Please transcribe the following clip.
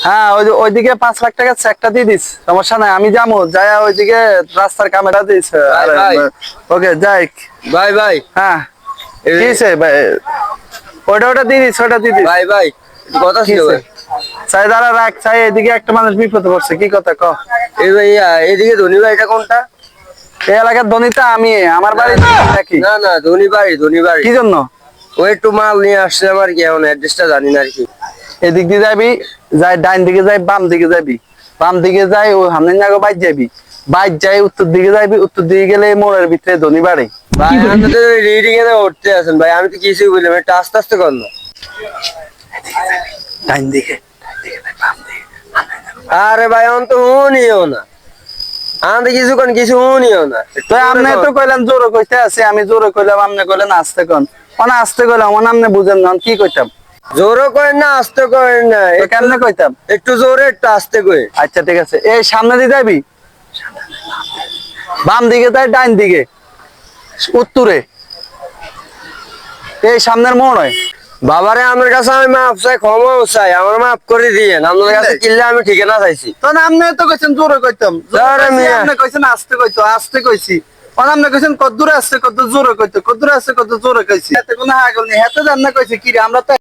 হ্যাঁ ওইদিকে 5 লাখ টাকা চেকটা দিয়ে দিস, সমস্যা নাই, আমি যাবো যাই ওইদিকে রাস্তার ক্যামেরা দিস। ওকে যাই ভাই ভাই হ্যাঁ কি হইছে ভাই, ওটা দিয়ে দিস, ওটা দিয়ে দিস। ভাই ভাই কথা কি ছিল হইছে? ভাই। চাই দাঁড়া রাখ, চাই এদিকে একটা মানুষ বিপদে পড়ছে, কি কথা ক। এই ভাইয়া এদিকে ধনী ভাইটা কোনটা? এই এলাকার ধনীটা আমি, আমার বাড়ি নাকি? না না ধনী বাড়ি ধনী বাড়ি। কি জন্য? ও একটু মাল নিয়ে আসছে আমার, কি এখন অ্যাড্রেসটা জানি না আর কি। এদিক দিয়ে যাবি, যাই ডাইন দিকে যাই, বাম দিকে যাবি, বাম দিকে যাই ও হামদিন জায়গা বাইর যাবি, বাইর যাই উত্তর দিকে যাবি, উত্তর দিকে গেলে এই মোড়ের ভিতরে ধনী বাড়ি। ভাই আমাদের রিডিং এ উঠতে আছেন ভাই, আমি তো কিছুই বললাম, একটু আস্তে আস্তে কর না। ডাইন দিকে, বাম দিকে। আরে ভাই অন্ত শুনিও না, আমাদের কিছুক্ষণ কিছু শুনিও না। তো আপনি তো কইলেন জোরে কইতে আছে, আমি জোরে কইলাম, আপনি কইলেন আস্তে কন, মানে আস্তে কইলাম মানে আপনি বুঝেন না, কি কইতাম? জোরও করেন না আস্তে করেন না, তো কেমনে কইতাম? একটু জোরে একটু আস্তে কই। আচ্ছা ঠিক আছে, এই সামনে দিয়ে যাবি, বাম দিকে যাই, ডাইন দিকে, উত্তরে, এই সামনের মোড় হয়। বাবারে আমার কাছে আমি মাপ চাই, ক্ষমাও চাই, আমার মাফ করে দিয়েন, আপনার কাছে কিনলে আমি ঠিকানা চাইছি। তখন আপনি তো কইছেন জোরে কইতাম, আরে মিয়া। আপনি কইছেন আস্তে কইতো, আস্তে কইছি, তখন আপনি কইছেন কত দূরে আসছে, কত জোরে কইতো, কত দূরে আসছে, কত জোরে কইছি, এতে কোনো হাগল নেই, হাতে জান না কইছে কি রে, আমরা তো